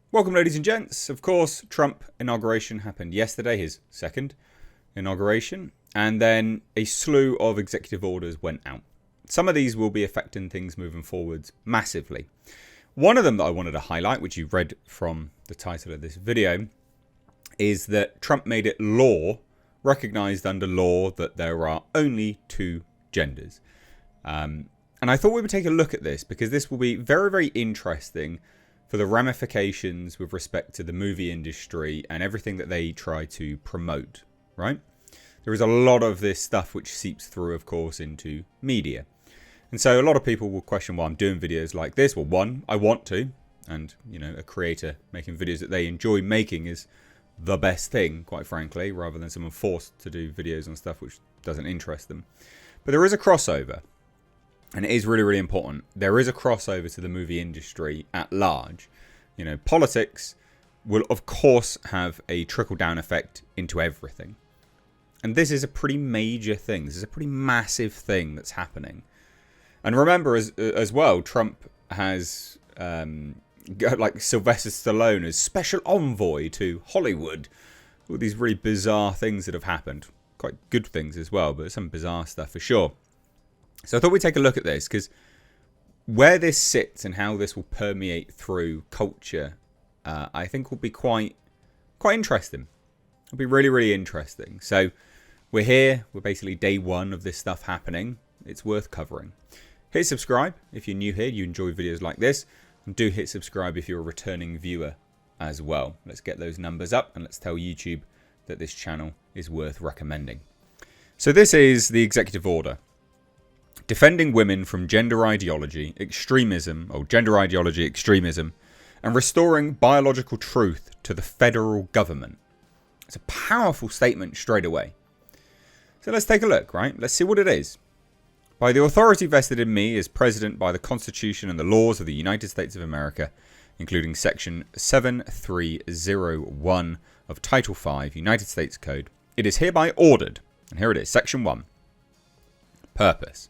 Welcome, ladies and gents. Of course, Trump inauguration happened yesterday, his second inauguration, and then a slew of executive orders went out. Some of these will be affecting things moving forwards massively. One of them that I wanted to highlight, which you've read from the title of this video, is that Trump made it law, recognized under law, that there are only two genders. And I thought we would take a look at this because this will be very, very interesting for the ramifications with respect to the movie industry and everything that they try to promote, right? There is a lot of this stuff which seeps through, of course, into media. And so a lot of people will question why I'm doing videos like this. Well, one, I want to. And, you know, a creator making videos that they enjoy making is the best thing, quite frankly, rather than someone forced to do videos on stuff which doesn't interest them. But there is a crossover. And it is really, really important. There is a crossover to the movie industry at large. You know, politics will, of course, have a trickle-down effect into everything. And this is a pretty major thing. This is a pretty massive thing that's happening. And remember, as well, Trump has got, like, Sylvester Stallone as special envoy to Hollywood. All these really bizarre things that have happened. Quite good things as well, but some bizarre stuff for sure. So I thought we'd take a look at this because where this sits and how this will permeate through culture, I think will be quite interesting. It'll be really, really interesting. So we're here. We're basically day one of this stuff happening. It's worth covering. Hit subscribe if you're new here. You enjoy videos like this. And do hit subscribe if you're a returning viewer as well. Let's get those numbers up and let's tell YouTube that this channel is worth recommending. So this is the executive order. Defending women from gender ideology, extremism, and restoring biological truth to the federal government. It's a powerful statement straight away. So let's take a look, right? Let's see what it is. By the authority vested in me as President by the Constitution and the laws of the United States of America, including Section 7301 of Title V, United States Code, it is hereby ordered, and here it is, Section 1, Purpose.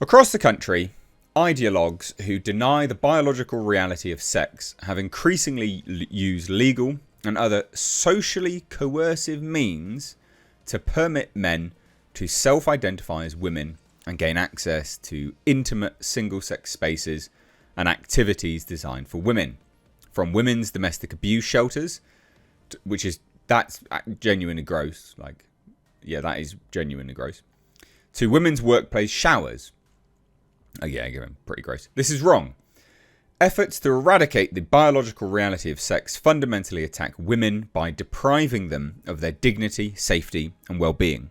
Across the country, ideologues who deny the biological reality of sex have increasingly used legal and other socially coercive means to permit men to self-identify as women and gain access to intimate single-sex spaces and activities designed for women. From women's domestic abuse shelters, that's genuinely gross. Like, yeah, that is genuinely gross. To women's workplace showers. Oh yeah, again, pretty gross. This is wrong. Efforts to eradicate the biological reality of sex fundamentally attack women by depriving them of their dignity, safety, and well-being.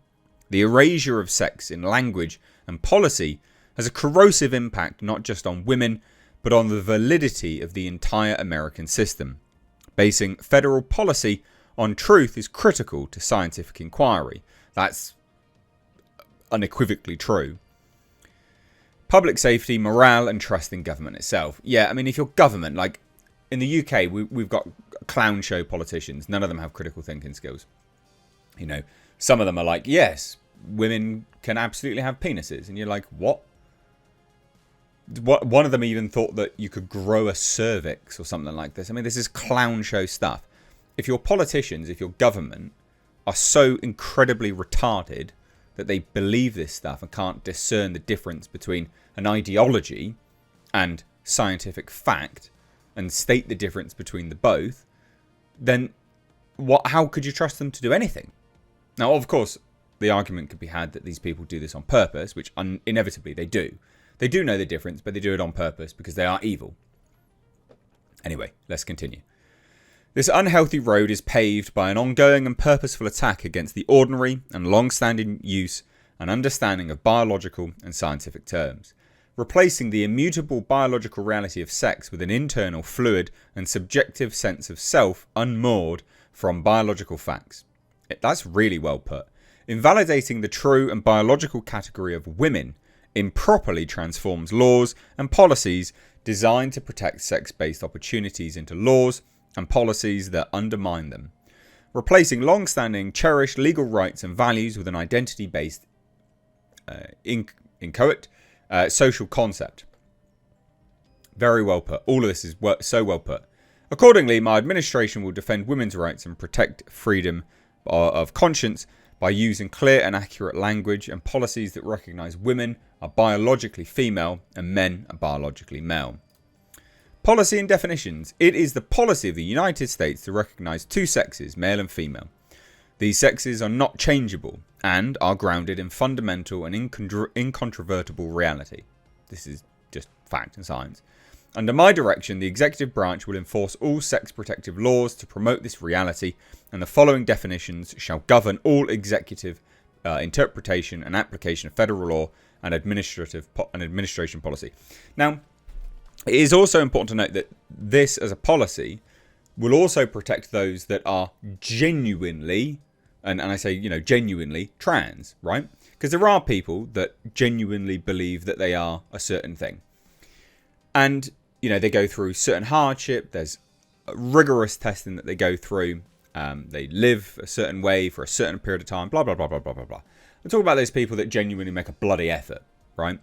The erasure of sex in language and policy has a corrosive impact not just on women, but on the validity of the entire American system. Basing federal policy on truth is critical to scientific inquiry. That's unequivocally true. Public safety, morale, and trust in government itself. Yeah, I mean, if you're government, like in the UK, we've got clown show politicians. None of them have critical thinking skills. You know, some of them are like, yes, women can absolutely have penises. And you're like, what? One of them even thought that you could grow a cervix or something like this. I mean, this is clown show stuff. If your politicians, if your government are so incredibly retarded that they believe this stuff and can't discern the difference between an ideology and scientific fact and state the difference between the both, then how could you trust them to do anything? Now, of course, the argument could be had that these people do this on purpose, which inevitably they do. They do know the difference, but they do it on purpose because they are evil. Anyway, let's continue. This unhealthy road is paved by an ongoing and purposeful attack against the ordinary and long-standing use and understanding of biological and scientific terms, replacing the immutable biological reality of sex with an internal, fluid, and subjective sense of self unmoored from biological facts. That's really well put. Invalidating the true and biological category of women improperly transforms laws and policies designed to protect sex-based opportunities into laws and policies that undermine them, replacing long-standing, cherished legal rights and values with an identity-based, inchoate social concept. Very well put. All of this is so well put. Accordingly, my administration will defend women's rights and protect freedom of conscience by using clear and accurate language and policies that recognise women are biologically female and men are biologically male. Policy and definitions. It is the policy of the United States to recognise two sexes, male and female. These sexes are not changeable and are grounded in fundamental and incontrovertible reality. This is just fact and science. Under my direction, the executive branch will enforce all sex protective laws to promote this reality, and the following definitions shall govern all executive interpretation and application of federal law and administration policy. Now, it is also important to note that this, as a policy, will also protect those that are genuinely, and I say, genuinely trans, right? Because there are people that genuinely believe that they are a certain thing. And, they go through certain hardship. There's rigorous testing that they go through. They live a certain way for a certain period of time, blah, blah, blah, blah, blah, blah, blah. I'm talking about those people that genuinely make a bloody effort, right?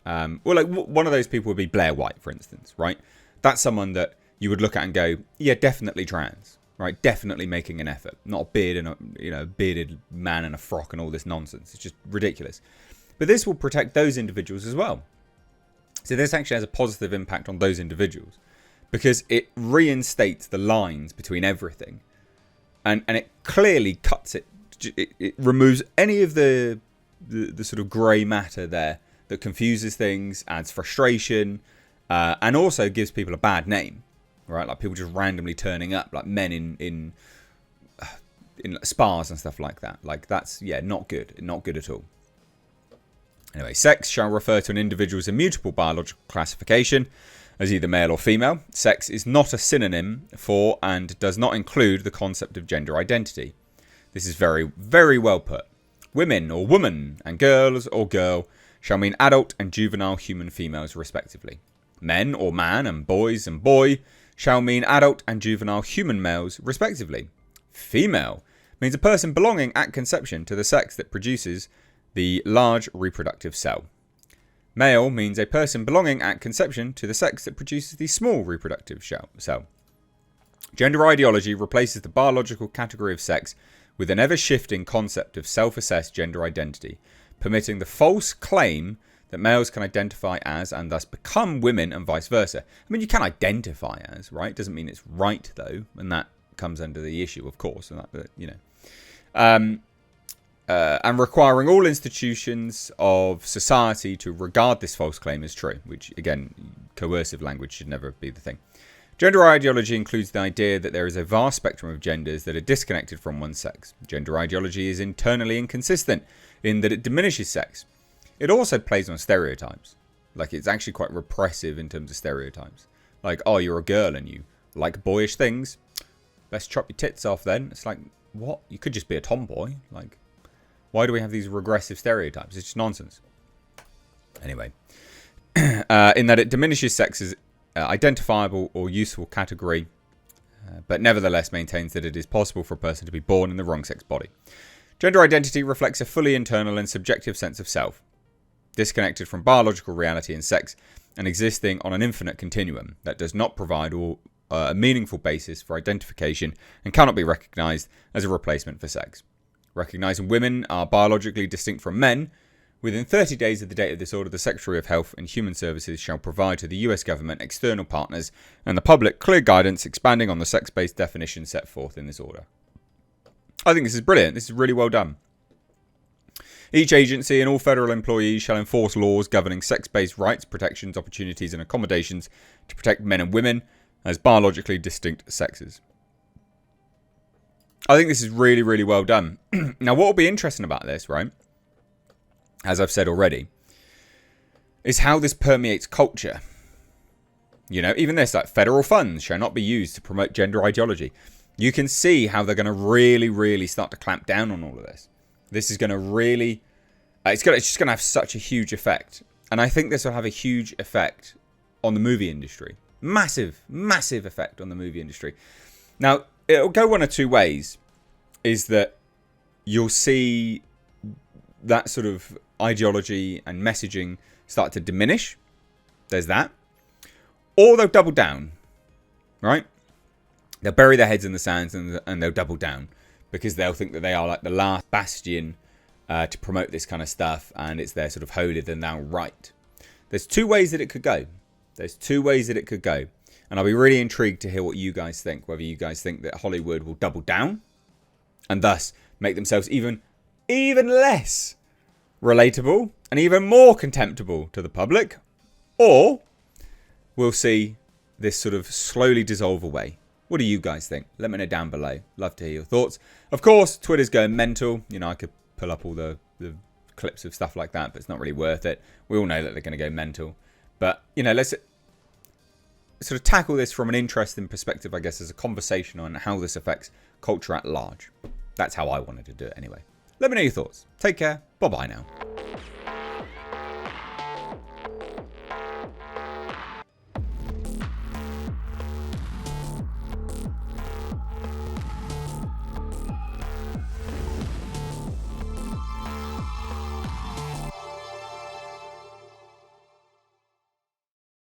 One of those people would be Blair White, for instance, right? That's someone that you would look at and go, yeah, definitely trans, right? Definitely making an effort. Not a beard and a bearded man in a frock and all this nonsense. It's just ridiculous. But this will protect those individuals as well. So this actually has a positive impact on those individuals because it reinstates the lines between everything, and it clearly cuts it. It removes any of the sort of grey matter there that confuses things, adds frustration, and also gives people a bad name, right? Like people just randomly turning up, like men in spas and stuff like that. Like that's not good at all. Anyway, sex shall refer to an individual's immutable biological classification as either male or female. Sex is not a synonym for and does not include the concept of gender identity. This is very, very well put. Women or woman and girls or girl shall mean adult and juvenile human females respectively. Men or man and boy shall mean adult and juvenile human males respectively. Female means a person belonging at conception to the sex that produces the large reproductive cell. Male means a person belonging at conception to the sex that produces the small reproductive cell. Gender ideology replaces the biological category of sex with an ever-shifting concept of self-assessed gender identity, permitting the false claim that males can identify as and thus become women and vice versa. I mean, you can identify as, right? Doesn't mean it's right, though, and that comes under the issue, of course, and and requiring all institutions of society to regard this false claim as true, which, again, coercive language should never be the thing. Gender ideology includes the idea that there is a vast spectrum of genders that are disconnected from one's sex. Gender ideology is internally inconsistent in that it diminishes sex. It also plays on stereotypes. Like, it's actually quite repressive in terms of stereotypes. Like, oh, you're a girl and you like boyish things. Best chop your tits off then. It's like, what? You could just be a tomboy. Like, why do we have these regressive stereotypes? It's just nonsense. Anyway, in that it diminishes sex as identifiable or useful category, but nevertheless maintains that it is possible for a person to be born in the wrong sex body. Gender identity reflects a fully internal and subjective sense of self, disconnected from biological reality and sex, and existing on an infinite continuum that does not provide a meaningful basis for identification and cannot be recognised as a replacement for sex. Recognising women are biologically distinct from men, within 30 days of the date of this order, the Secretary of Health and Human Services shall provide to the US government, external partners, and the public clear guidance expanding on the sex-based definition set forth in this order. I think this is brilliant. This is really well done. Each agency and all federal employees shall enforce laws governing sex-based rights, protections, opportunities, and accommodations to protect men and women as biologically distinct sexes. I think this is really, really well done. Now, what will be interesting about this, right, as I've said already, is how this permeates culture. Even this, like, federal funds shall not be used to promote gender ideology. You can see how they're going to really, really start to clamp down on all of this. This is going to really, it's just going to have such a huge effect. And I think this will have a huge effect on the movie industry. Massive, massive effect on the movie industry. Now, it'll go one of two ways. Is that you'll see that sort of ideology and messaging start to diminish. There's that. Or they'll double down. Right? They'll bury their heads in the sands and they'll double down because they'll think that they are like the last bastion to promote this kind of stuff, and it's their sort of holier than thou right. There's two ways that it could go. And I'll be really intrigued to hear what you guys think, whether you guys think that Hollywood will double down and thus make themselves even less relatable and even more contemptible to the public, or we'll see this sort of slowly dissolve away. What do you guys think? Let me know down below. Love to hear your thoughts. Of course, Twitter's going mental. You know, I could pull up all the clips of stuff like that, but it's not really worth it. We all know that they're going to go mental. But, you know, let's sort of tackle this from an interesting perspective, I guess, as a conversation on how this affects culture at large. That's how I wanted to do it anyway. Let me know your thoughts. Take care. Bye-bye now.